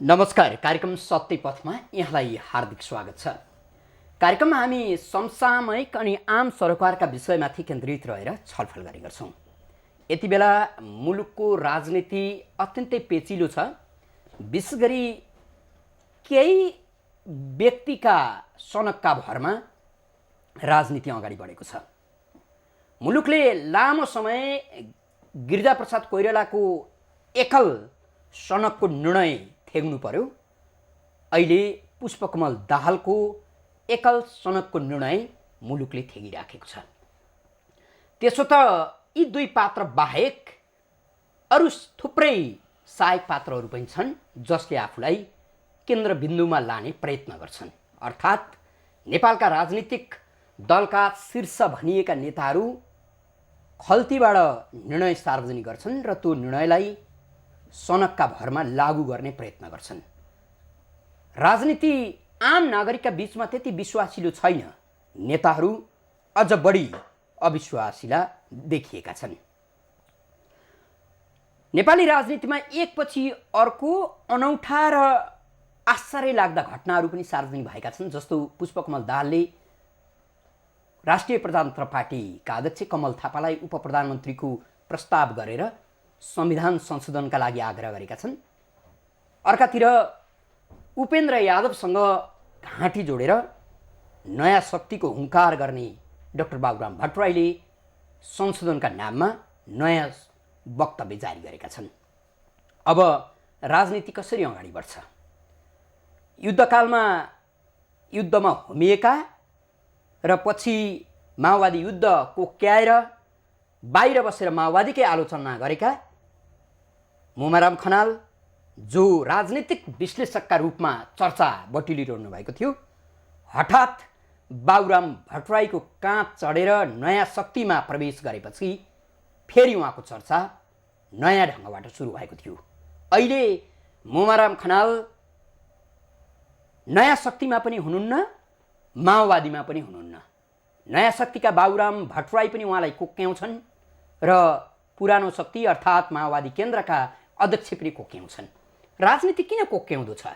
नमस्कार। कार्यक्रम सत्य पथमा यहाँलाई हार्दिक स्वागत छ। कार्यक्रममा हामी समसामयिक अनि आम सरोकारका विषयमाथि केन्द्रित रहेर छलफल गर्ने गर्छौँ। यति बेला मुलुकको राजनीति अत्यन्तै पेचिलो छ। विशेष गरी केही व्यक्तिका सनकका भरमा राजनीति अगाडि बढेको छ। मुलुकले लामो समय गिरिजाप्रसाद कोइरालाको एकल सनकको निर्णय थेग्नु पर्यो। अहिले पुष्पकमल दाहालको एकल सनकको निर्णय मुलुकले थेगिराखेको छ। त्यसो त यी दुई पात्र बाहेक अरू थुप्रै सहायक पात्रहरू पनि छन् जसले आफूलाई केन्द्रबिन्दुमा लाने प्रयत्न गर्छन्। अर्थात् नेपालका राजनीतिक दलका शीर्ष भनिएका नेताहरू खल्तीबाट निर्णय सार्वजनिक गर्छन् र त्यो निर्णयलाई सनकका भरमा लागू गर्ने प्रयत्न गर्छन्। राजनीति आम नागरिकका बीचमा त्यति विश्वासिलो छैन। नेताहरू अझ बढी अविश्वासिला देखिएका छन्। नेपाली राजनीतिमा एकपछि अर्को अनौठा र आश्चर्य लाग्दा घटनाहरू पनि सार्वजनिक भएका छन्। जस्तो पुष्पकमल दाहालले राष्ट्रिय प्रजातन्त्र पार्टीका अध्यक्ष कमल थापालाई उप प्रधानमन्त्रीको प्रस्ताव गरेर संविधान संशोधनका लागि आग्रह गरेका छन्। अर्कातिर उपेन्द्र यादवसँग घाँटी जोडेर नयाँ शक्तिको हुङ्कार गर्ने डाक्टर बाबुराम भट्टराईले संशोधनका नाममा नयाँ वक्तव्य जारी गरेका छन्। अब राजनीति कसरी अगाडि बढ्छ? युद्धकालमा युद्धमा होमिएका र पछि माओवादी युद्ध कोक्याएर बाहिर बसेर माओवादीकै आलोचना गरेका मोमाराम खनाल, जो राजनीतिक विश्लेषकका रूपमा चर्चा बटुलिरहनु भएको थियो, हठात बाबुराम भट्टराईको काँध चढेर नयाँ शक्तिमा प्रवेश गरेपछि फेरि उहाँको चर्चा नयाँ ढङ्गबाट सुरु भएको थियो। अहिले मोमाराम खनाल नयाँ शक्तिमा पनि हुनुहुन्न, माओवादीमा पनि हुनुहुन्न। नयाँ शक्तिका बाबुराम भट्टराई पनि उहाँलाई कोक्याउँछन् र पुरानो शक्ति अर्थात् माओवादी केन्द्रका अध्यक्ष पनि कोक्याउँछन्। राजनीति किन कोक्याउँदो छ?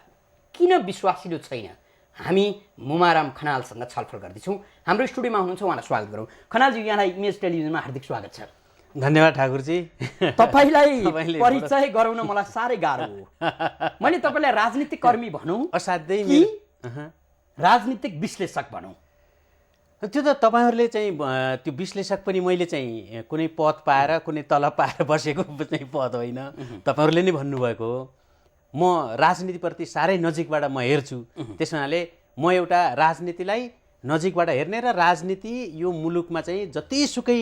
किन विश्वासिलो छैन? हामी मोमाराम खनालसँग छलफल गर्दैछौँ। हाम्रो स्टुडियोमा हुनुहुन्छ, उहाँलाई स्वागत गरौँ। खनालजी, यहाँलाई इमेज टेलिभिजनमा हार्दिक स्वागत छ। धन्यवाद ठाकुरजी। तपाईँलाई परिचय गराउन मलाई साह्रै गाह्रो हो। मैले तपाईँलाई राजनीतिक कर्मी भनौँ असाध्यै कि राजनीतिक विश्लेषक भनौँ? त्यो त तपाईँहरूले चाहिँ त्यो विश्लेषक पनि मैले चाहिँ कुनै पद पाएर कुनै तलब पाएर बसेको चाहिँ पद होइन, तपाईँहरूले नै भन्नुभएको हो। म राजनीतिप्रति साह्रै नजिकबाट म हेर्छु। त्यस हुनाले म एउटा राजनीतिलाई नजिकबाट हेर्ने र राजनीति यो मुलुकमा चाहिँ जतिसुकै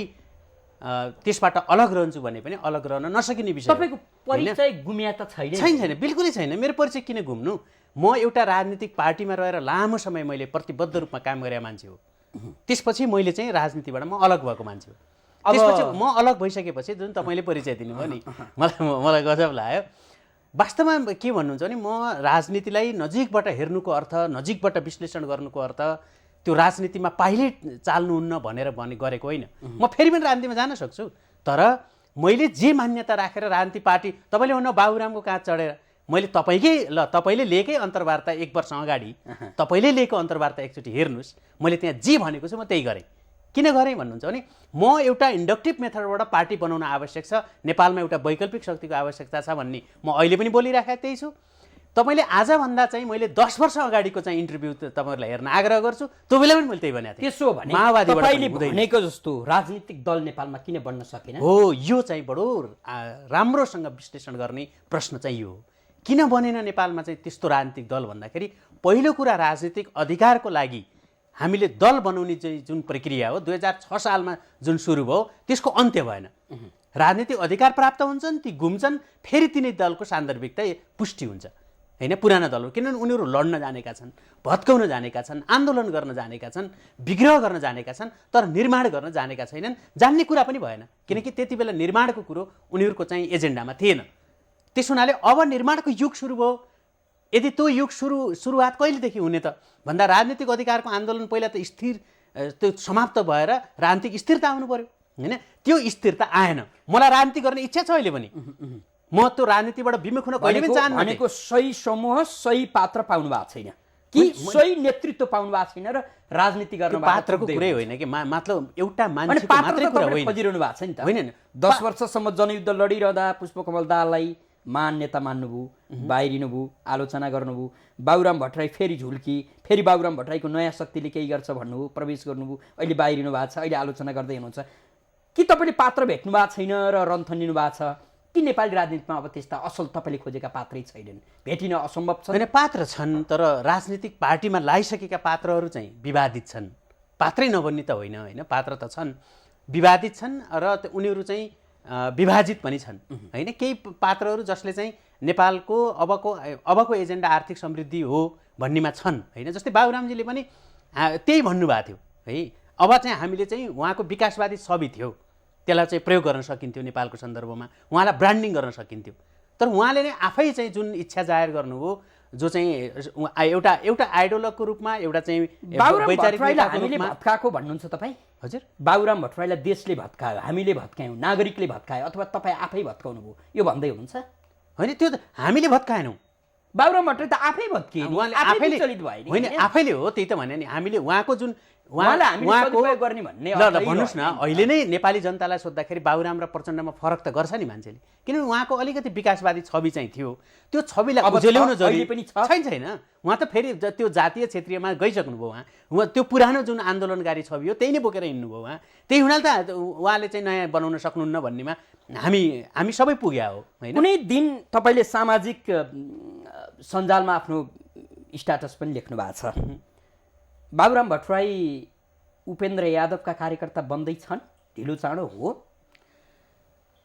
त्यसबाट अलग रहन्छु भने पनि अलग रहन नसकिने विषय। तपाईँको परिचय गुमिया त छैन? छैन, बिल्कुलै छैन। मेरो परिचय किन गुम्नु? म एउटा राजनीतिक पार्टीमा रहेर लामो समय मैले प्रतिबद्ध रूपमा काम गरेका मान्छे हो। त्यसपछि मैले चाहिँ राजनीतिबाट म अलग भएको मान्छे हो। त्यसपछि म अलग भइसकेपछि जुन तपाईँले परिचय दिनुभयो नि, मलाई गजब लाग्यो। वास्तवमा के भन्नुहुन्छ भने म राजनीतिलाई नजिकबाट हेर्नुको अर्थ, नजिकबाट विश्लेषण गर्नुको अर्थ त्यो राजनीतिमा पाइलै चाल्नुहुन्न भनेर गरेको होइन। म फेरि पनि राजनीतिमा जान सक्छु, तर मैले जे मान्यता राखेर राजनीति पार्टी, तपाईँले भन्नु बाबुरामको काँध चढेर, मैले तपाईँले लिएकै अन्तर्वार्ता 1 वर्ष अगाडि तपाईँले लिएको अन्तर्वार्ता एकचोटि हेर्नुहोस्। मैले त्यहाँ जे भनेको छु म त्यही गरेँ। किन गरेँ भन्नुहुन्छ भने म एउटा इन्डक्टिभ मेथडबाट पार्टी बनाउन आवश्यक छ, नेपालमा एउटा वैकल्पिक शक्तिको आवश्यकता छ भन्ने म अहिले पनि बोलिराखेको त्यही छु। तपाईँले आजभन्दा चाहिँ मैले 10 वर्ष अगाडिको चाहिँ इन्टरभ्यू तपाईँहरूलाई हेर्न आग्रह गर्छु। त्यो बेला पनि मैले त्यही भनेको थिएँ। त्यसो भने माओवादीले भनेको जस्तो राजनीतिक दल नेपालमा किन बन्न सकेन? हो, यो चाहिँ बडो राम्रोसँग विश्लेषण गर्ने प्रश्न चाहिँ यो हो। किन बनेन नेपालमा चाहिँ त्यस्तो राजनीतिक दल भन्दाखेरि, पहिलो कुरा राजनीतिक अधिकारको लागि हामीले दल बनाउने चाहिँ जुन प्रक्रिया हो 2006 सालमा जुन सुरु भयो, त्यसको अन्त्य भएन। राजनीतिक अधिकार प्राप्त हुन्छन्, ती घुम्छन्, फेरि तिनै दलको सान्दर्भिकता पुष्टि हुन्छ होइन, पुराना दलहरू। किनभने उनीहरू लड्न जानेका छन्, भत्काउन जानेका छन्, आन्दोलन गर्न जानेका छन्, विग्रह गर्न जानेका छन्, तर निर्माण गर्न जानेका छैनन्। जान्ने कुरा पनि भएन, किनकि त्यति बेला निर्माणको कुरो उनीहरूको चाहिँ एजेन्डामा थिएन। त्यस हुनाले अब निर्माणको युग सुरु भयो। यदि त्यो युग सुरुवात कहिलेदेखि हुने त भन्दा राजनीतिक अधिकारको आन्दोलन पहिला त त्यो समाप्त भएर राजनीतिक स्थिरता आउनु पर्यो होइन। त्यो स्थिरता आएन। मलाई राजनीति गर्ने इच्छा छ अहिले पनि, म त्यो राजनीतिबाट विमुख हुन कहिले पनि चाहन्न। भनेको सही समूह सही पात्र पाउनु भएको छैन कि सही नेतृत्व पाउनु भएको छैन र राजनीति गर्न पात्रको कुरै होइन कि मतलब एउटा मान्छेको मात्रै कुरा होइन। खोजिरहनु भएको छ नि त। होइन 10 वर्षसम्म जनयुद्ध लडिरहँदा पुष्पकमल दाहाललाई महान नेता मान्नुभयो, बाहिरिनुभयो, आलोचना गर्नुभयो। बाबुराम भट्टराई फेरि झुल्की, फेरि बाबुराम भट्टराईको नयाँ शक्तिले केही गर्छ भन्नुभयो, प्रवेश गर्नुभयो, अहिले बाहिरिनु भएको छ, अहिले आलोचना गर्दै हुनुहुन्छ। कि तपाईँले पात्र भेट्नु भएको छैन र रन्थन लिनु भएको छ कि नेपाली राजनीतिमा अब त्यस्ता असल तपाईँले खोजेका पात्रै छैनन्, भेटिन असम्भव छ? होइन, पात्र छन्, तर राजनीतिक पार्टीमा लागिसकेका पात्रहरू चाहिँ विवादित छन्। पात्रै नबन्ने त होइन, होइन, पात्र त छन्, विवादित छन् र उनीहरू चाहिँ विभाजित पनि छन्। होइन, केही पात्रहरू जसले चाहिँ नेपालको अबको एजेन्डा आर्थिक समृद्धि हो भन्नेमा छन्। होइन, जस्तै बाबुरामजीले पनि त्यही भन्नुभएको थियो है। अब चाहिँ हामीले चाहिँ उहाँको विकासवादी छवि थियो, त्यसलाई चाहिँ प्रयोग गर्न सकिन्थ्यो नेपालको सन्दर्भमा, उहाँलाई ब्रान्डिङ गर्न सकिन्थ्यो। तर उहाँले नै आफै चाहिँ जुन इच्छा जाहेर गर्नुभयो, जो चाहिँ एउटा आइडोलको रूपमा, एउटा चाहिँ वैचारिक हामीले भत्काएको भन्नुहुन्छ तपाईँ? हजुर, बाबुराम भट्टराईलाई देशले भत्कायो, हामीले भत्कायौँ, नागरिकले भत्कायो, अथवा तपाईँ आफै भत्काउनु भयो, यो भन्दै हुनुहुन्छ? होइन, त्यो त हामीले भत्काएनौँ। बाबुराम भट्टराई त आफै भत्किए, उहाँले आफैले होइन, आफैले हो, त्यही त भने नि। हामीले उहाँको जुन उहाँको गर्ने भन्ने ल भन्नुहोस् न, अहिले नै नेपाली जनतालाई सोद्धाखेरि बाबुराम र प्रचण्डमा फरक त गर्छ नि मान्छेले, किनभने उहाँको अलिकति विकासवादी छवि चाहिँ थियो। त्यो छविलाई उजेल्याउन जरुरी पनि छैन। उहाँ त फेरि त्यो जातीय क्षेत्रीयमा गइसक्नुभयो। उहाँ त्यो पुरानो जुन आन्दोलनकारी छवि हो त्यही नै बोकेर हिँड्नुभयो उहाँ। त्यही हुनाले त उहाँले चाहिँ नयाँ बनाउन सक्नुहुन्न भन्नेमा हामी सबै पुग्या हो। होइन, कुनै दिन तपाईँले सामाजिक सञ्जालमा आफ्नो स्ट्याटस पनि लेख्नु भएको छ, बाबुराम भट्टराई उपेन्द्र यादवका कार्यकर्ता बन्दैछन्, ढिलो चाँडो हो?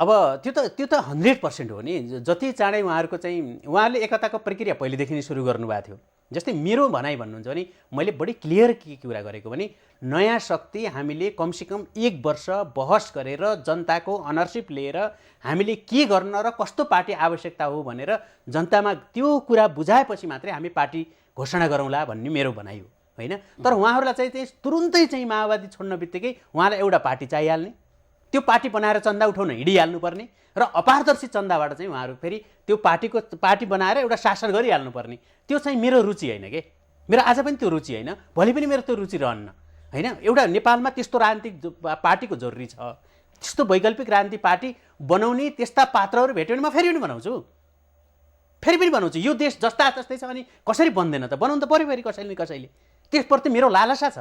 अब त्यो त 100% हो नि। जति चाँडै उहाँहरूले एकताको प्रक्रिया पहिलेदेखि नै सुरु गर्नुभएको थियो। जस्तै मेरो भनाइ भन्नुहुन्छ भने मैले बढी क्लियर के कुरा गरेको भने, नयाँ शक्ति हामीले कमसेकम 1 वर्ष बहस गरेर जनताको अनरसिप लिएर हामीले के गर्न र कस्तो पार्टी आवश्यकता हो भनेर जनतामा त्यो कुरा बुझाएपछि मात्रै हामी पार्टी घोषणा गरौँला भन्ने मेरो भनाइ हो। होइन, तर उहाँहरूलाई चाहिँ तुरुन्तै चाहिँ माओवादी छोड्न बित्तिकै उहाँलाई एउटा पार्टी चाहिहाल्ने, त्यो पार्टी बनाएर चन्दा उठाउन हिँडिहाल्नुपर्ने र अपारदर्शी चन्दाबाट चाहिँ उहाँहरू फेरि त्यो पार्टी बनाएर एउटा शासन गरिहाल्नुपर्ने, त्यो चाहिँ मेरो रुचि होइन के। मेरो आज पनि त्यो रुचि होइन, भोलि पनि मेरो त्यो रुचि रहन्न। होइन, एउटा नेपालमा त्यस्तो राजनीतिक पार्टीको जरुरी छ। त्यस्तो वैकल्पिक राजनीतिक पार्टी बनाउने त्यस्ता पात्रहरू भेट्यो भने म फेरि पनि बनाउँछु, फेरि पनि बनाउँछु। यो देश जस्ता जस्तै छ अनि कसरी बन्दैन त? बनाउनु त पऱ्यो फेरि कसैले न कसैले। त्यसप्रति मेरो लालसा छ।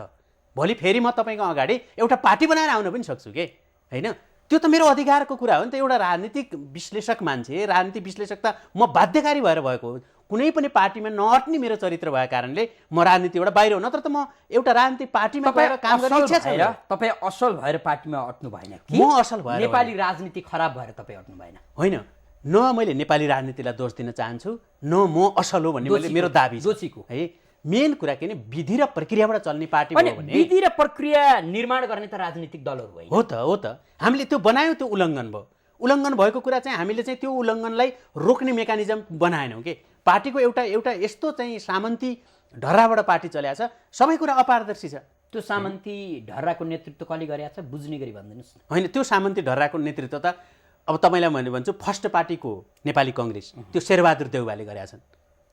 भोलि फेरि म तपाईँको अगाडि एउटा पार्टी बनाएर आउन पनि सक्छु के। होइन, त्यो त मेरो अधिकारको कुरा हो नि त। एउटा राजनीतिक विश्लेषक मान्छे, राजनीतिक विश्लेषक त म बाध्यकारी भएर भएको हो। कुनै पनि पार्टीमा नअट्ने मेरो चरित्र भएको कारणले म राजनीतिबाट बाहिर हो, नत्र त म एउटा राजनीतिक पार्टीमा गएर काम गर्ने इच्छा छ। तपाईँ असल भएर पार्टीमा अट्नु भएन? म असल भएर, नेपाली राजनीति खराब भएर तपाईँ अट्नु भएन? होइन, न मैले नेपाली राजनीतिलाई दोष दिन चाहन्छु, न म असल हो भन्ने मेरो दाबी जोशीको है। मेन कुरा के भने विधि र प्रक्रियाबाट चल्ने पार्टी हो भने विधि र प्रक्रिया निर्माण गर्ने त राजनीतिक दलहरू हो त। हामीले त्यो बनायौँ, त्यो उल्लङ्घन भयो। उल्लङ्घन भएको कुरा चाहिँ हामीले चाहिँ त्यो उल्लङ्घनलाई रोक्ने मेकानिजम बनाएनौँ के। पार्टीको एउटा यस्तो चाहिँ सामन्ती ढर्राबाट पार्टी चलेको छ, सबै कुरा अपारदर्शी छ। त्यो सामन्ती ढर्राको नेतृत्व कसले गरेको छ बुझ्ने गरी भनिदिनुहोस् न। होइन, त्यो सामन्ती ढर्राको नेतृत्व त अब तपाईँलाई मैले भन्छु, फर्स्ट पार्टीको नेपाली कङ्ग्रेस त्यो शेरबहादुर देउवाले गरेका छन्।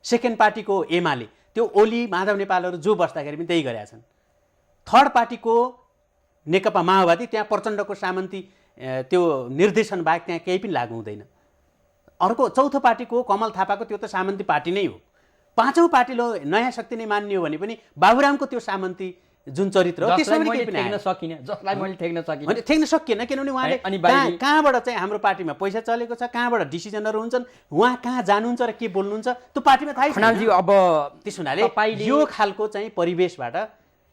सेकेन्ड पार्टीको एमाले त्यो ओली माधव नेपालहरू जो बस्दाखेरि पनि त्यही गरेका छन्। थर्ड पार्टीको नेकपा माओवादी, त्यहाँ प्रचण्डको सामन्ती त्यो निर्देशन बाहेक त्यहाँ केही पनि लागु हुँदैन। अर्को चौथो पार्टीको कमल थापाको त्यो त सामन्ती पार्टी नै हो। पाँचौँ पार्टीले नयाँ शक्ति नै मान्ने हो भने पनि बाबुरामको त्यो सामन्ती जुन चरित्र हो त्यसमा पनि ठेक्न सकिन, जसलाई मैले ठेक्न सकिएन, किनभने उहाँले कहाँबाट चाहिँ हाम्रो पार्टीमा पैसा चलेको छ, कहाँबाट डिसिजनहरू हुन्छन्, उहाँ कहाँ जानुहुन्छ र के बोल्नुहुन्छ त्यो पार्टीमा थाहै छैन। अब त्यस हुनाले यो खालको चाहिँ परिवेशबाट,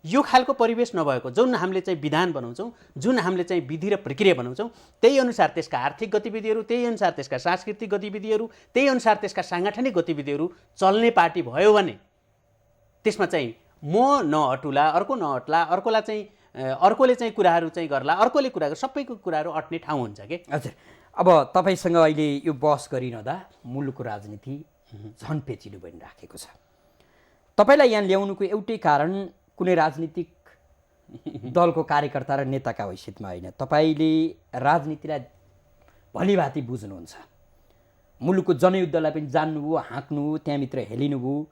यो खालको परिवेश नभएको जुन हामीले चाहिँ विधान बनाउँछौँ, जुन हामीले चाहिँ विधि र प्रक्रिया बनाउँछौँ, त्यही अनुसार त्यसका आर्थिक गतिविधिहरू, त्यही अनुसार त्यसका सांस्कृतिक गतिविधिहरू, त्यही अनुसार त्यसका साङ्गठनिक गतिविधिहरू चल्ने पार्टी भयो भने त्यसमा चाहिँ म नअटुला, अर्को नअट्ला, अर्कोलाई चाहिँ अर्कोले चाहिँ कुराहरू चाहिँ गर्ला, अर्कोले कुरा सबैको कुराहरू अट्ने ठाउँ हुन्छ के। हजुर, अब तपाईँसँग अहिले यो बहस गरिरहँदा मुलुकको राजनीति झन् पेचिलो बनिराखेको छ। तपाईँलाई यहाँ ल्याउनुको एउटै कारण कुनै राजनीतिक दलको कार्यकर्ता र नेताका हैसियतमा होइन, तपाईँले राजनीतिलाई भलिभाँति बुझ्नुहुन्छ। मुलुकको जनयुद्धलाई पनि जान्नुभयो, हाँक्नुभयो, त्यहाँभित्र हेलिनुभयो,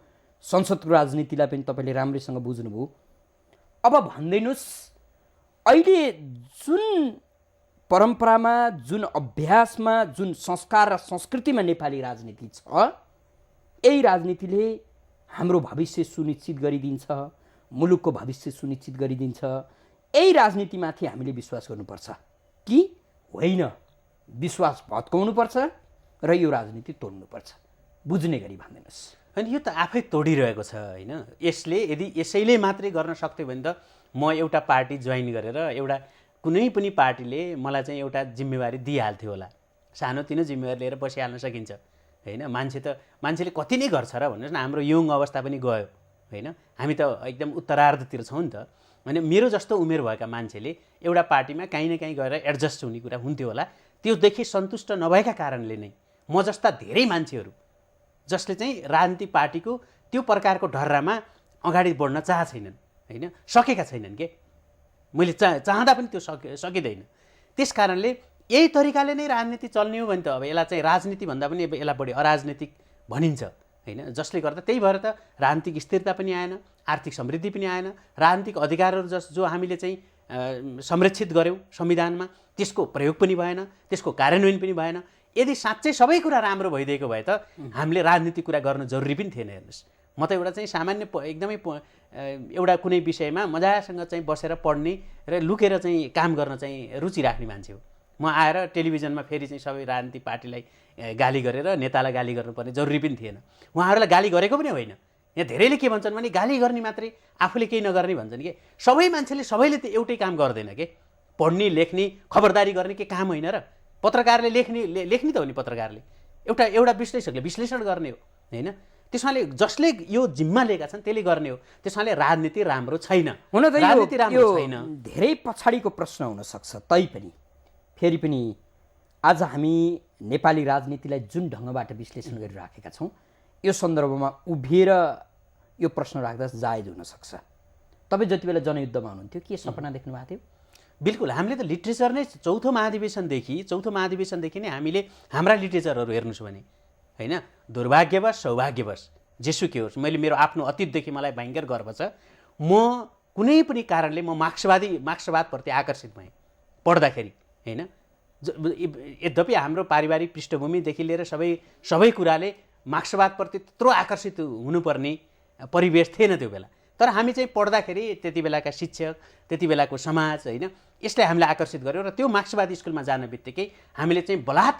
संसदको राजनीतिलाई पनि तपाईँले राम्रैसँग बुझ्नुभयो। अब भनिदिनुहोस्, अहिले जुन परम्परामा, जुन अभ्यासमा, जुन संस्कार र संस्कृतिमा नेपाली राजनीति छ, यही राजनीतिले हाम्रो भविष्य सुनिश्चित गरिदिन्छ, मुलुकको भविष्य सुनिश्चित गरिदिन्छ। यही राजनीतिमाथि हामीले विश्वास गर्नुपर्छ कि होइन, विश्वास भत्काउनुपर्छ र यो राजनीति तोड्नुपर्छ? बुझ्ने गरी भनिदिनुहोस्। अनि यो त आफै तोडिरहेको छ होइन। यसले यदि यसैले मात्रै गर्न सक्थ्यो भने त म एउटा पार्टी जोइन गरेर एउटा कुनै पनि पार्टीले मलाई चाहिँ एउटा जिम्मेवारी दिइहाल्थ्यो होला, सानोतिनो जिम्मेवारी लिएर बसिहाल्न सकिन्छ होइन। मान्छेले कति नै गर्छ र भन्नुहोस् न, हाम्रो यङ अवस्था पनि गयो होइन, हामी त एकदम उत्तरार्धतिर छौँ नि त। अनि मेरो जस्तो उमेर भएका मान्छेले एउटा पार्टीमा काहीँ न काहीँ गएर एडजस्ट हुने कुरा हुन्थ्यो होला। त्योदेखि सन्तुष्ट नभएका कारणले नै म जस्ता धेरै मान्छेहरू जसले चाहिँ राजनीतिक पार्टीको त्यो प्रकारको ढर्रामा अगाडि बढ्न छैनन् होइन, सकेका छैनन् के। मैले चाहँदा पनि त्यो सकिँदैन। त्यस कारणले यही तरिकाले नै राजनीति चल्ने हो भने त अब यसलाई चाहिँ राजनीति भन्दा पनि अब यसलाई बढी अराजनीतिक भनिन्छ होइन। जसले गर्दा त्यही भएर त राजनीतिक स्थिरता पनि आएन, आर्थिक समृद्धि पनि आएन, राजनीतिक अधिकारहरू जो हामीले चाहिँ संरक्षित गऱ्यौँ संविधानमा, त्यसको प्रयोग पनि भएन, त्यसको कार्यान्वयन पनि भएन। यदि साँच्चै सबै कुरा राम्रो भइदिएको भए त हामीले राजनीतिक कुरा गर्नु जरुरी पनि थिएन। हेर्नुहोस्, म त एउटा चाहिँ सामान्य एकदमै एउटा कुनै विषयमा मजासँग चाहिँ बसेर पढ्ने र लुकेर चाहिँ काम गर्न चाहिँ रुचि राख्ने मान्छे हो। म आएर टेलिभिजनमा फेरि चाहिँ सबै राजनीतिक पार्टीलाई गाली गरेर नेतालाई गाली गर्नुपर्ने जरुरी पनि थिएन। उहाँहरूलाई गाली गरेको पनि होइन। यहाँ धेरैले के भन्छन् भने गाली गर्ने मात्रै, आफूले केही नगर्ने भन्छन् कि। सबै मान्छेले सबैले त एउटै काम गर्दैन के। पढ्ने, लेख्ने, खबरदारी गर्ने के काम होइन र? पत्रकारले लेख्ने त हो नि, पत्रकारले एउटा विश्लेषकले विश्लेषण गर्ने हो होइन। त्यसमाले जसले यो जिम्मा लिएका छन् त्यसले गर्ने हो। त्यसमाले राजनीति राम्रो छैन, हुन त राजनीति राम्रो छैन। धेरै पछाडिको प्रश्न हुनसक्छ। तैपनि फेरि पनि आज हामी नेपाली राजनीतिलाई जुन ढङ्गबाट विश्लेषण गरिराखेका छौँ, यो सन्दर्भमा उभिएर यो प्रश्न राख्दा जायज हुनसक्छ। तपाईँ जति बेला जनयुद्धमा हुनुहुन्थ्यो के सपना देख्नु भएको थियो? बिल्कुल, हामीले त लिट्रेचर नै चौथो महाधिवेशनदेखि नै हामीले हाम्रा लिट्रेचरहरू हेर्नुहोस् भने होइन, दुर्भाग्यवश सौभाग्यवश जेसुकै होस्, मैले मेरो आफ्नो अतीतदेखि मलाई भयङ्कर गर्व छ। म कुनै पनि कारणले म मार्क्सवादप्रति आकर्षित भएँ पढ्दाखेरि होइन। यद्यपि हाम्रो पारिवारिक पृष्ठभूमिदेखि लिएर सबै कुराले मार्क्सवादप्रति त्यत्रो आकर्षित हुनुपर्ने परिवेश थिएन त्यो बेला। तर हामी चाहिँ पढ्दाखेरि त्यति बेलाका शिक्षक, त्यति बेलाको समाज होइन, यसले हामीलाई आकर्षित गर्यो र त्यो मार्क्सवादी स्कुलमा जान बित्तिकै हामीले चाहिँ बलात्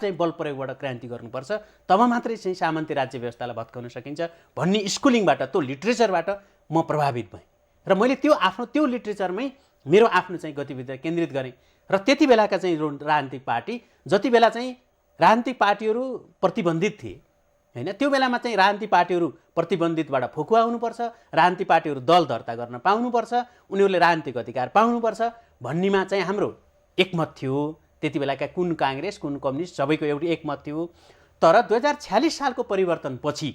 चाहिँ बल प्रयोगबाट क्रान्ति गर्नुपर्छ, तब मात्रै चाहिँ सामन्ती राज्य व्यवस्थालाई भत्काउन सकिन्छ भन्ने स्कुलिङबाट, त्यो लिट्रेचरबाट म प्रभावित भएँ र मैले त्यो लिट्रेचरमै मेरो आफ्नो चाहिँ गतिविधि केन्द्रित गरेँ। र त्यति बेलाका चाहिँ राजनीतिक पार्टी, जति बेला चाहिँ राजनीतिक पार्टीहरू प्रतिबन्धित थिए होइन, त्यो बेलामा चाहिँ राजनीतिक पार्टीहरू प्रतिबन्धितबाट फुकुवा हुनुपर्छ, राजनीतिक पार्टीहरू दल दर्ता गर्न पाउनुपर्छ, उनीहरूले राजनीतिक अधिकार पाउनुपर्छ भन्नेमा चाहिँ हाम्रो एकमत थियो। त्यति बेलाका कुन काङ्ग्रेस कुन कम्युनिस्ट सबैको एउटै एकमत थियो। तर 2046 सालको परिवर्तनपछि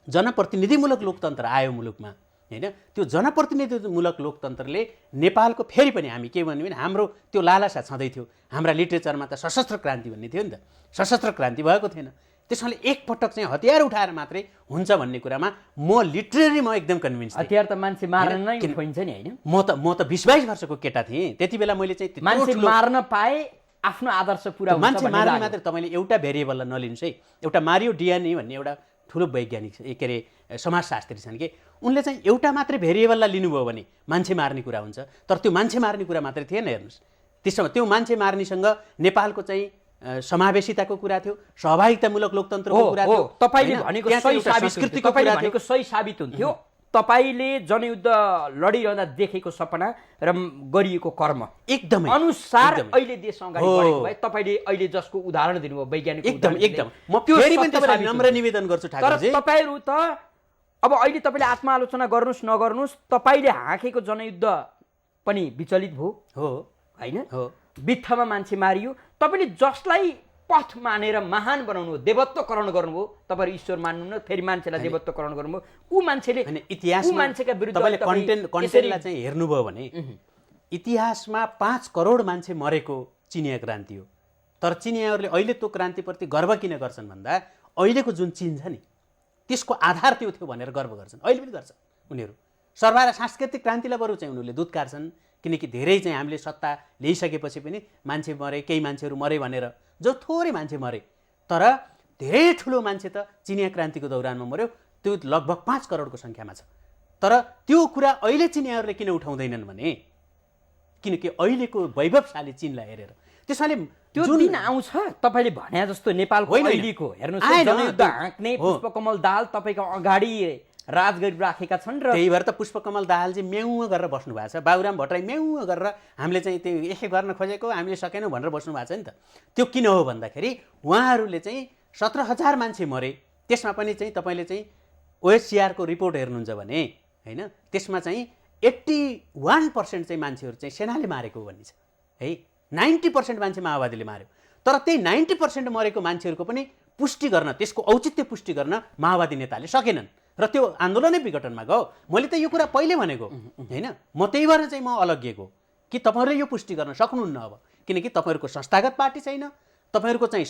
जनप्रतिनिधिमूलक लोकतन्त्र आयो मुलुकमा होइन। त्यो जनप्रतिनिधिमूलक लोकतन्त्रले नेपालको फेरि पनि हामी के भन्यो भने हाम्रो त्यो लालसा छँदै थियो। हाम्रा लिट्रेचरमा त सशस्त्र क्रान्ति भन्ने थियो नि त, सशस्त्र क्रान्ति भएको थिएन। त्यसैले एकपटक चाहिँ हतियार उठाएर मात्रै हुन्छ भन्ने कुरामा म एकदम कन्भिन्स थिएँ। हतियार त मान्छे मार्न नै उठाइन्छ नि होइन। म त 20-22 वर्षको केटा थिएँ त्यति बेला। मैले चाहिँ मान्छे मार्न पाए आफ्नो आदर्श पुरा हुन्छ। मान्छे मार्ने मात्रै तपाईँले एउटा भेरिएबललाई नलिनुहोस् है। एउटा मारियो डियानी भन्ने एउटा ठुलो वैज्ञानिक के अरे समाजशास्त्री छन् कि, उनले चाहिँ एउटा मात्रै भेरिएबललाई लिनुभयो भने मान्छे मार्ने कुरा हुन्छ। तर त्यो मान्छे मार्ने कुरा मात्रै थिएन। हेर्नुहोस्, त्यसमा त्यो मान्छे मार्नेसँग नेपालको चाहिँ समावेशिताको कुरा थियो, सहभागितामूलक लोकतन्त्रको कुरा थियो। तपाईले भनेको सही साबित हुन्थ्यो। तपाईले जनयुद्ध लडिरहँदा देखेको सपना र गरिएको कर्म एकदमै अनुसार अहिले देश अगाडि बढेको भए तपाईले अहिले जसको उदाहरण दिनुभयो वैज्ञानिक एकदम म फेरि पनि तपाईलाई नम्र निवेदन गर्छु ठाकुरजी। तर तपाईहरु त अब अहिले तपाईले आत्मालोचना गर्नुस् नगर्नुस्, तपाईले हाँकेको जनयुद्ध पनि विचलित भयो हो हैन? हो, बित्थामा मान्छे मारियो। तपाईले जसलाई पथ मानेर महान बनाउनु, देवत्वकरण गर्नुभयो, तपाईहरु ईश्वर मान्नु न, फेरि मान्छेलाई देवत्वकरण गर्नुभयो। ऊ मान्छेले इतिहासमा मान्छेका विरुद्ध तपाईले कन्टेन्टलाई चाहिँ हेर्नुभयो भने इतिहासमा 5 करोड मान्छे मरेको चिनिया क्रान्ति हो तर चिनियाहरूले अहिले त्यो क्रान्तिप्रति गर्व किन गर्छन् भन्दा अहिलेको जुन चिन छ नि त्यसको आधार त्यो थियो भनेर गर्व गर्छन्। अहिले पनि गर्छन् उनीहरू। सर्वहारा सांस्कृतिक क्रान्तिलाई बरु चाहिँ उनीहरूले दुत्कारछन्, किनकि धेरै चाहिँ हामीले सत्ता ल्याइसकेपछि पनि मान्छे मरे, केही मान्छेहरू मरे भनेर, जो थोरै मान्छे मरे, तर धेरै ठुलो मान्छे त चिनिया क्रान्तिको दौरानमा मर्यो, त्यो लगभग 5 करोडको सङ्ख्यामा छ। तर त्यो कुरा अहिले चिनियाहरूले किन उठाउँदैनन् भने किनकि अहिलेको वैभवशाली चिनलाई हेरेर। त्यसैले त्यो दिन आउँछ तपाईले भने जस्तो नेपालको अहिलेको हेर्नुस् जनयुद्ध हाँक्ने पुष्पकमल दाहाल तपाईको अगाडि राज गरिराखेका छन् र त्यही भएर त पुष्पकमल दाहालजी म्याउ गरेर बस्नु भएको छ। बाबुराम भट्टराई म्याउ गरेर हामीले चाहिँ त्यो यही गर्न खोजेको हामीले सकेनौँ भनेर बस्नु भएको छ नि त। त्यो किन हो भन्दाखेरि उहाँहरूले चाहिँ 17,000 मान्छे मरे, त्यसमा पनि चाहिँ तपाईँले चाहिँ ओएचसिआरको रिपोर्ट हेर्नुहुन्छ भने होइन त्यसमा चाहिँ 81% चाहिँ मान्छेहरू चाहिँ सेनाले मारेको भन्ने छ है। 90% मान्छे माओवादीले मार्यो। तर त्यही 90% मरेको मान्छेहरूको पनि पुष्टि गर्न, त्यसको औचित्य पुष्टि गर्न माओवादी नेताले सकेनन् र त्यो आन्दोलनै विघटनमा गयो। मैले त यो कुरा पहिले भनेको होइन, म त्यही भएर चाहिँ म अलग्गिएको कि तपाईँहरूले यो पुष्टि गर्न सक्नुहुन्न अब, किनकि तपाईँहरूको संस्थागत पार्टी छैन, तपाईँहरूको चाहिँ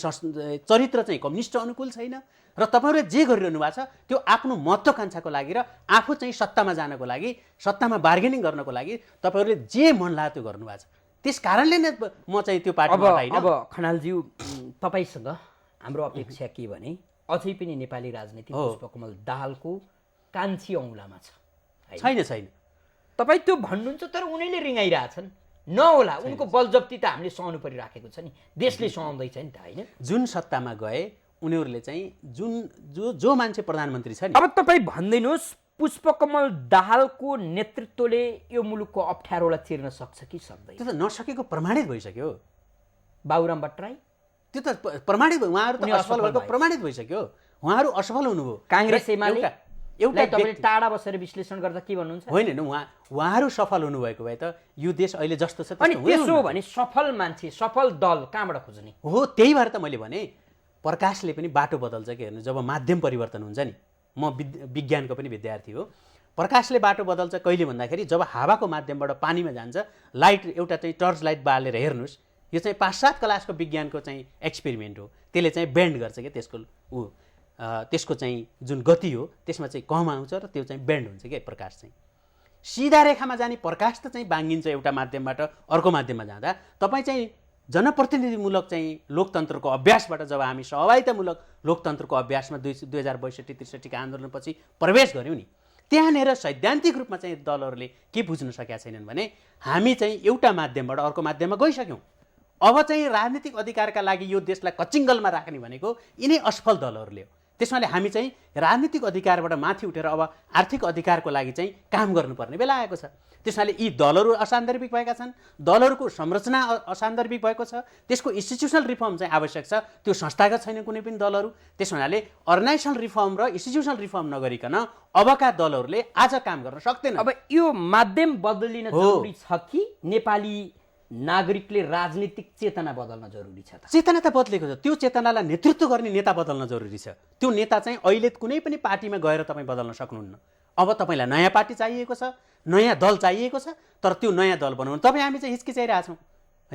चरित्र चाहिँ कम्युनिस्ट अनुकूल छैन र तपाईँहरूले जे गरिरहनु भएको छ त्यो आफ्नो महत्त्वाकांक्षाको लागि र आफू चाहिँ सत्तामा जानको लागि, सत्तामा बार्गेनिङ गर्नको लागि तपाईँहरूले जे मन लाग्यो त्यो गर्नुभएको छ। त्यस कारणले नै म चाहिँ त्यो पार्टीमा हटाइन। अब खनालज्यू तपाईसँग हाम्रो अपेक्षा के भने अझै पनि नेपाली राजनीति पुष्पकमल दाहालको कान्छी औँलामा छ। छैन तपाईँ त्यो भन्नुहुन्छ, तर उनीहरूले रिङाइरहेछन् नहोला, उनको बलजप्ती त हामीले सहनु परिराखेको छ नि, देशले सहँदैछ नि त होइन। जुन सत्तामा गए उनीहरूले चाहिँ जो मान्छे प्रधानमन्त्री छ नि। अब तपाईँ भनिदिनुहोस् पुष्पकमल दाहालको नेतृत्वले यो मुलुकको अप्ठ्यारोलाई चिर्न सक्छ कि सक्दैन? त्यो त नसकेको प्रमाणित भइसक्यो। बाबुराम भट्टराई त्यो त प्रमाणित, उहाँहरू त असफल भएको प्रमाणित भइसक्यो। उहाँहरू असफल हुनुभयो। काङ्ग्रेस एमाले एउटा तपाईले टाढा बसेर विश्लेषण गर्दा के भन्नुहुन्छ? होइन उहाँहरू सफल हुनुभएको भए त यो देश अहिले जस्तो छ अनि त्यसो हो भने सफल मान्छे, सफल दल कहाँबाट खोज्ने हो? त्यही भएर त मैले भने प्रकाशले पनि बाटो बदल्छ कि हेर्नु, जब माध्यम परिवर्तन हुन्छ नि। म विज्ञानको पनि विद्यार्थी हो। प्रकाशले बाटो बदल्छ कहिले भन्दाखेरि जब हावाको माध्यमबाट पानीमा जान्छ, लाइट एउटा चाहिँ टर्च लाइट बालेर हेर्नुहोस्, यो चाहिँ 5-7 क्लासको विज्ञानको चाहिँ एक्सपेरिमेन्ट हो। त्यसले चाहिँ बेन्ड गर्छ कि त्यसको चाहिँ जुन गति हो त्यसमा चाहिँ कम आउँछ र त्यो चाहिँ बेन्ड हुन्छ कि प्रकाश चाहिँ सिधा रेखामा जाने प्रकाश त चाहिँ बाङ्गिन्छ एउटा माध्यमबाट अर्को माध्यममा जाँदा। तपाईँ चाहिँ जनप्रतिनिधिमूलक चाहिँ लोकतन्त्रको अभ्यासबाट जब हामी सहभागितामूलक लोकतन्त्रको अभ्यासमा 2062-63 आन्दोलनपछि प्रवेश गऱ्यौँ नि, त्यहाँनिर सैद्धान्तिक रूपमा चाहिँ दलहरूले के बुझ्न सकेका छैनन् भने हामी चाहिँ एउटा माध्यमबाट अर्को माध्यममा गइसक्यौँ। अब चाहिँ राजनीतिक अधिकारका लागि यो देशलाई कचिङ्गलमा राख्ने भनेको यिनै असफल दलहरूले हो। त्यसमाले हामी चाहिँ राजनीतिक अधिकारबाट माथि उठेर अब आर्थिक अधिकारको लागि चाहिँ काम गर्नुपर्ने बेला आएको छ। त्यसमाले यी दलहरू असान्दर्भिक भएका छन्, दलहरूको संरचना असान्दर्भिक भएको छ, त्यसको इन्स्टिट्युसनल रिफर्म चाहिँ आवश्यक छ। त्यो संस्थागत छैन कुनै पनि दलहरू। त्यस हुनाले अर्गनाइजेसनल रिफर्म र इन्स्टिट्युसनल रिफर्म नगरिकन अबका दलहरूले आज काम गर्न सक्दैन। अब यो माध्यम बदलिन जरुरी छ कि नेपाली नागरिकले राजनीतिक चेतना बदल्न जरुरी छ? चेतना त बदलेको छ, त्यो चेतनालाई नेतृत्व गर्ने नेता बदल्न जरुरी छ। त्यो नेता चाहिँ अहिले कुनै पनि पार्टीमा गएर तपाईँ बदल्न सक्नुहुन्न। अब तपाईँलाई नयाँ पार्टी चाहिएको छ, नयाँ दल चाहिएको छ, तर त्यो नयाँ दल बनाउनु तपाईँ हामी चाहिँ हिचकिचाइरहेछौँ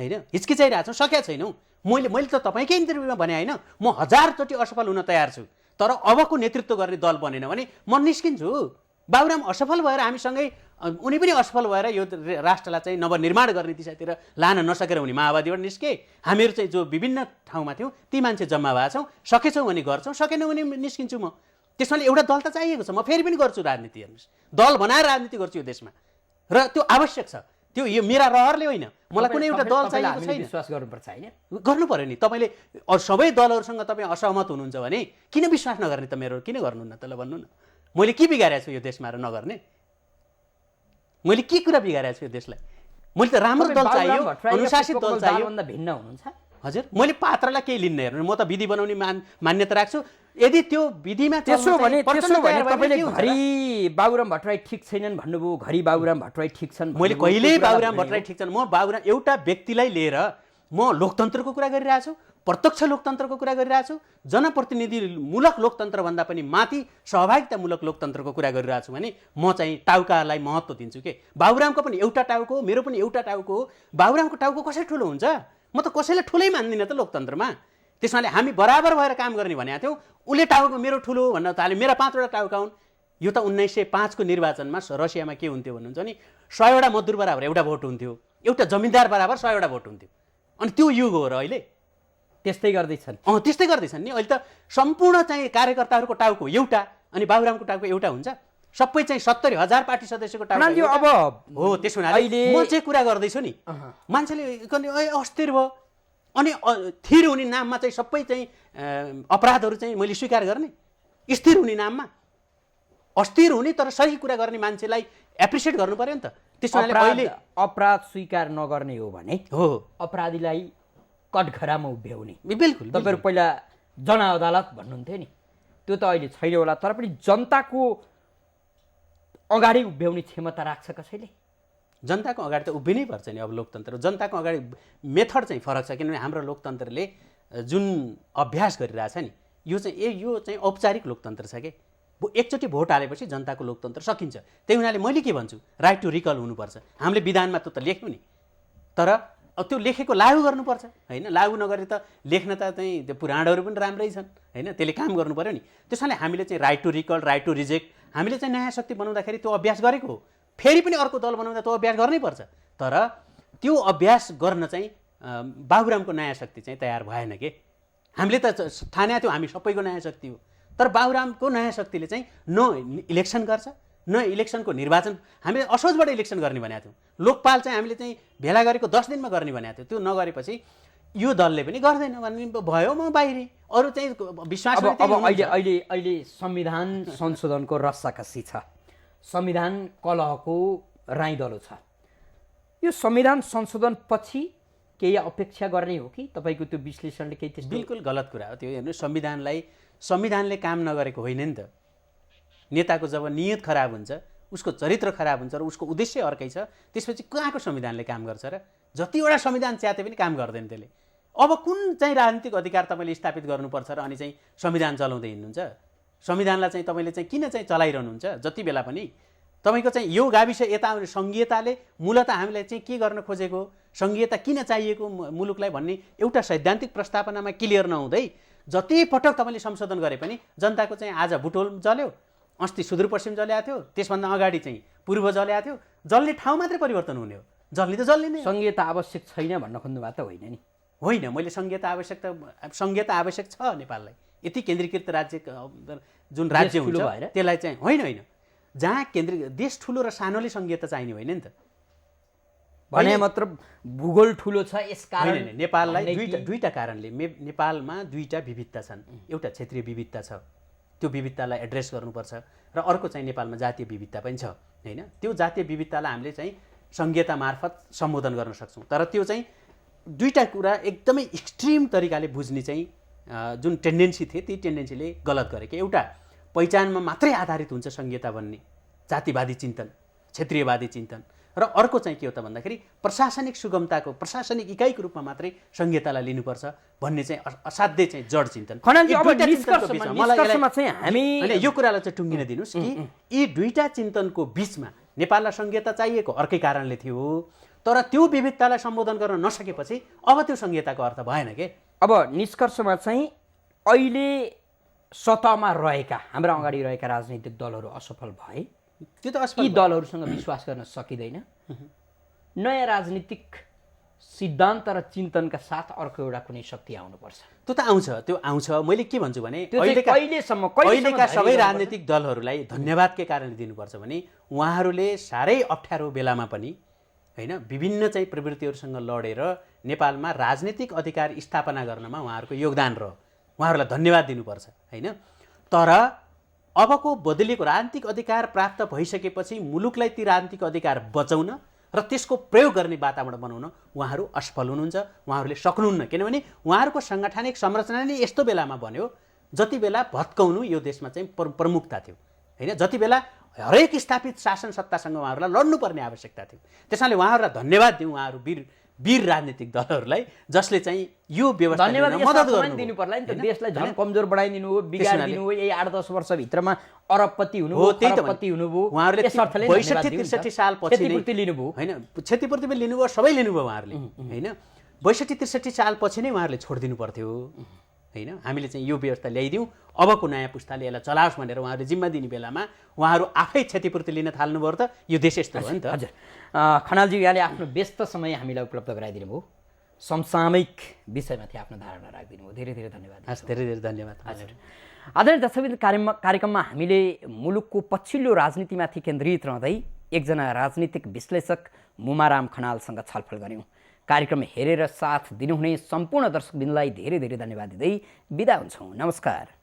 होइन, हिचकिचाइरहेछौँ, सकेका छैनौँ। मैले त तपाईँकै इन्टरभ्यूमा भने होइन, म 1000चोटि असफल हुन तयार छु, तर अबको नेतृत्व गर्ने दल बनेन भने म निस्किन्छु। बाबुराम असफल भएर हामीसँगै उनी पनि असफल भएर यो राष्ट्रलाई चाहिँ नवनिर्माण गर्ने दिशातिर लान नसकेर उनी माओवादीबाट निस्के। हामीहरू चाहिँ जो विभिन्न ठाउँमा थियौँ ती मान्छे जम्मा भएका छौँ, सकेछौँ भने गर्छौँ, सकेनौँ भने निस्किन्छु म। त्यसमाले एउटा दल त चाहिएको छ, म फेरि पनि गर्छु राजनीति। हेर्नुहोस्, दल बनाएर राजनीति गर्छु यो देशमा र त्यो आवश्यक छ। त्यो यो मेरा रहरले होइन, मलाई कुनै एउटा दल चाहिएको छैन। विश्वास गर्नुपर्छ होइन, गर्नु पर्यो नि। तपाईँले सबै दलहरूसँग तपाईँ असहमत हुनुहुन्छ भने किन विश्वास नगर्ने त? मेरो किन गर्नुहुन्न त? ल भन्नु न, मैले के बिगारेको छु यो देशमा र नगर्ने? मैले के कुरा बिगारेको छु यो देशलाई? मैले त राम्रो दल चाहियो, अनुशासित दल चाहियो। भिन्न हुनुहुन्छ हजुर, मैले पात्रलाई केही लिन्न। हेर्नु, म त विधि बनाउने मान्यता राख्छु। यदि त्यो विधिमा त्यसो भने तपाईँले घरि बाबुराम भट्टराई ठिक छैनन् भन्नुभयो, घरि बाबुराम भट्टराई ठिक छन्। मैले कहिल्यै बाबुराम भट्टराई ठिक छन्, म बाबुराम एउटा व्यक्तिलाई लिएर म लोकतन्त्रको कुरा गरिरहेको छु, प्रत्यक्ष लोकतन्त्रको कुरा गरिरहेको छु, जनप्रतिनिधिमूलक लोकतन्त्रभन्दा पनि माथि सहभागितामूलक लोकतन्त्रको कुरा गरिरहेको छु भने म चाहिँ टाउकालाई महत्त्व दिन्छु के। बाबुरामको पनि एउटा टाउको हो, मेरो पनि एउटा टाउको हो। बाबुरामको टाउको कसरी ठुलो हुन्छ? म त कसैलाई ठुलै मान्दिनँ त लोकतन्त्रमा। त्यसमाले हामी बराबर भएर काम गर्ने भनेको थियौँ। उसले टाउको मेरो ठुलो भन्न थाल्यो, मेरा 5वटा टाउका हुन्। यो त 1905 को निर्वाचनमा रसियामा के हुन्थ्यो भन्नुहुन्छ नि, 100वटा मजदुर बराबर एउटा भोट हुन्थ्यो, एउटा जमिनदार बराबर 100वटा भोट हुन्थ्यो। अनि त्यो युग हो र अहिले त्यस्तै गर्दैछन्। त्यस्तै गर्दैछन् नि अहिले त। सम्पूर्ण चाहिँ कार्यकर्ताहरूको टाउको एउटा, अनि बाबुरामको टाउको एउटा हुन्छ। सबै चाहिँ 70,000 पार्टी सदस्यको टाउको अब हो। त्यसो हुनाले म चाहिँ कुरा गर्दैछु नि, मान्छेले अस्थिर भयो। अनि थिर हुने नाममा चाहिँ सबै चाहिँ अपराधहरू चाहिँ मैले स्वीकार गर्ने, स्थिर हुने नाममा अस्थिर हुने तर सही कुरा गर्ने मान्छेलाई एप्रिसिएट गर्नु पर्यो नि त। त्यसो हुनाले अहिले अपराध स्वीकार नगर्ने हो भने हो अपराधीलाई कठघरामा उभ्याउने। बिल्कुल तपाईँहरू पहिला जनअदालत भन्नुहुन्थ्यो नि, त्यो त अहिले छैन होला, तर पनि जनताको अगाडि उभ्याउने क्षमता राख्छ कसैले? जनताको अगाडि त उभिनै पर्छ नि। अब लोकतन्त्र जनताको अगाडि मेथड चाहिँ फरक छ, किनभने हाम्रो लोकतन्त्रले जुन अभ्यास गरिरहेछ नि, यो चाहिँ औपचारिक लोकतन्त्र छ कि। एकचोटि भोट हालेपछि जनताको लोकतन्त्र सकिन्छ। त्यही हुनाले मैले के भन्छु, राइट टु रिकल हुनुपर्छ। हामीले विधानमा त लेख्नु नि, तर त्यो लेखेको लागू गर्नुपर्छ होइन। लागू नगरे त लेख्न त चाहिँ त्यो पुराणहरू पनि राम्रै छन् होइन, त्यसले काम गर्नु पर्यो नि। त्यसैले हामीले चाहिँ right to recall, right to reject हामीले चाहिँ नयाँ शक्ति बनाउँदाखेरि त्यो अभ्यास गरेको हो। फेरि पनि अर्को दल बनाउँदा त्यो अभ्यास गर्नै पर्छ। तर त्यो अभ्यास गर्न चाहिँ बाबुरामको नयाँ शक्ति चाहिँ तयार भएन के। हामीले त ठाने थियो हामी सबैको नयाँ शक्ति हो, तर बाबुरामको नयाँ शक्तिले चाहिँ न इलेक्सन गर्छ, न इलेक्सनको निर्वाचन। हामीले असोजबाट इलेक्सन गर्ने भनेको थियौँ। लोकपाल चाहिँ हामीले चाहिँ भेला गरेको 10 दिनमा गर्ने भनेको थियो। त्यो नगरेपछि यो दलले पनि गर्दैन भन्ने भयो, म बाहिरी। अरू चाहिँ विश्वास अहिले संविधान संशोधनको रस्साकसी छ, संविधान कलहको राइदलो छ। यो संविधान संशोधन पछि केही अपेक्षा गर्ने हो कि तपाईँको त्यो विश्लेषणले केही त्यस्तो? बिल्कुल गलत कुरा हो त्यो। हेर्नु, संविधानले काम नगरेको होइन नि त। नेताको जब नियत खराब हुन्छ, उसको चरित्र खराब हुन्छ र उसको उद्देश्य अर्कै छ, त्यसपछि कहाँको संविधानले काम गर्छ र? जतिवटा संविधान च्याते पनि काम गर्दैन त्यसले। अब कुन चाहिँ राजनीतिक अधिकार तपाईँले स्थापित गर्नुपर्छ र अनि चाहिँ संविधान चलाउँदै हिँड्नुहुन्छ? संविधानलाई चाहिँ तपाईँले चाहिँ किन चाहिँ चलाइरहनुहुन्छ? जति बेला पनि तपाईँको चाहिँ यो गाविस यता आउने सङ्घीयताले मूलत हामीलाई चाहिँ के गर्न खोजेको, सङ्घीयता किन चाहिएको मुलुकलाई भन्ने एउटा सैद्धान्तिक प्रस्तावनामा क्लियर नहुँदै जति पटक तपाईँले संशोधन गरे पनि जनताको चाहिँ आज बुटोल जल्यो, अस्ति सुदूरपश्चिम जलेको थियो, त्यसभन्दा अगाडि चाहिँ पूर्व जलेको थियो। जल्ने ठाउँ मात्रै परिवर्तन हुने हो, जल्ने त जल्ने नै। संघीयता आवश्यक छैन भन्न खोज्नु भएको त होइन नि? होइन, मैले संघीयता आवश्यक छ नेपाललाई। यति केन्द्रीकृत राज्य जुन राज्य हुन्छ त्यसलाई चाहिँ होइन, जहाँ देश ठुलो र सानोले संघीयता चाहिने होइन नि त। भने मात्र भूगोल ठुलो छ यसकारण नेपाललाई दुईटा कारणले नेपालमा दुईटा विविधता छन्। एउटा क्षेत्रीय विविधता छ, त्यो विविधतालाई एड्रेस गर्नुपर्छ, र अर्को चाहिँ नेपालमा जातीय विविधता पनि छ होइन। त्यो जातीय विविधतालाई हामीले चाहिँ संघीयता मार्फत सम्बोधन गर्न सक्छौँ। तर त्यो चाहिँ दुईटा कुरा एकदमै एक्सट्रिम तरिकाले बुझ्ने चाहिँ जुन टेन्डेन्सी थिए, ती टेन्डेन्सीले गलत गरे कि एउटा पहिचानमा मात्रै आधारित हुन्छ संघीयता भन्ने जातिवादी चिन्तन, क्षेत्रीयवादी चिन्तन, र अर्को चाहिँ के हो त भन्दाखेरि प्रशासनिक सुगमताको प्रशासनिक इकाइको रूपमा मात्रै संघीयतालाई लिनुपर्छ भन्ने चाहिँ असाध्यै चाहिँ जड चिन्तन। यो कुरालाई चाहिँ टुङ्गिन दिनुहोस् कि यी दुईटा चिन्तनको बिचमा नेपाललाई संघीयता चाहिएको अर्कै कारणले थियो, तर त्यो विविधतालाई सम्बोधन गर्न नसकेपछि अब त्यो संघीयताको अर्थ भएन के। अब निष्कर्षमा चाहिँ अहिले सत्तामा रहेका हाम्रा अगाडि रहेका राजनैतिक दलहरू असफल भए, त्यो त यी दलहरूसँग विश्वास गर्न सकिँदैन। नयाँ राजनीतिक सिद्धान्त र चिन्तनका साथ अर्को एउटा कुनै शक्ति आउनुपर्छ। त्यो आउँछ। मैले के भन्छु भने अहिलेका सबै राजनीतिक दलहरूलाई धन्यवाद के कारणले दिनुपर्छ भने उहाँहरूले साह्रै अप्ठ्यारो बेलामा पनि होइन विभिन्न चाहिँ प्रवृत्तिहरूसँग लडेर नेपालमा राजनीतिक अधिकार स्थापना गर्नमा उहाँहरूको योगदान रह्यो, उहाँहरूलाई धन्यवाद दिनुपर्छ होइन। तर अबको बदलिएको राजनीतिक अधिकार प्राप्त भइसकेपछि मुलुकलाई ती राजनीतिक अधिकार बचाउन र त्यसको प्रयोग गर्ने वातावरण बनाउन उहाँहरू असफल हुनुहुन्छ, उहाँहरूले सक्नुहुन्न। किनभने उहाँहरूको साङ्गठनिक संरचना नै यस्तो बेलामा बन्यो जति बेला भत्काउनु यो देशमा चाहिँ प्रमुखता थियो होइन। जति बेला हरेक स्थापित शासन सत्तासँग उहाँहरूलाई लड्नुपर्ने आवश्यकता थियो। त्यसैले उहाँहरूलाई धन्यवाद दिउँ, उहाँहरू वीर राजनीतिक दलहरूलाई जसले चाहिँ यो व्यवस्था मद्दत दिनु पर्ला नि त। देशलाई झन् कमजोर बनाइदिनु हो, बिगारिदिनु हो, यही 8-10 वर्षभित्रमा अरबपति हुनु हो, करोडपति हुनुभयो। उहाँहरूले 62-63 साल पछि क्षतिपूर्ति लिनुभयो होइन, क्षतिपूर्ति पनि लिनुभयो, सबै लिनुभयो उहाँहरूले होइन। 62-63 सालपछि नै उहाँहरूले छोडिदिनु पर्थ्यो होइन। हामीले चाहिँ यो व्यवस्था ल्याइदिउँ, अबको नयाँ पुस्ताले यसलाई चलाओस् भनेर उहाँहरू जिम्मा दिने बेलामा उहाँहरू आफै क्षतिपूर्ति लिन थाल्नुभयो त यो देश यस्तो हो नि त। हजुर खनालजी, यहाँले आफ्नो व्यस्त समय हामीलाई उपलब्ध गराइदिनु भयो, समसामयिक विषयमाथि आफ्नो धारणा राखिदिनु भयो, धेरै धेरै धन्यवाद। हस्, धेरै धेरै धन्यवाद। हजुर आदरणीय दर्शकवृन्द, कार्यक्रममा हामीले मुलुकको पछिल्लो राजनीतिमाथि केन्द्रित रहँदै एकजना राजनीतिक विश्लेषक मुमाराम खनालसँग छलफल गऱ्यौँ। कार्यक्रम हेरेर साथ दिनुहुने सम्पूर्ण दर्शकवृन्दलाई धेरै धेरै धन्यवाद दिँदै बिदा हुन्छौँ। नमस्कार।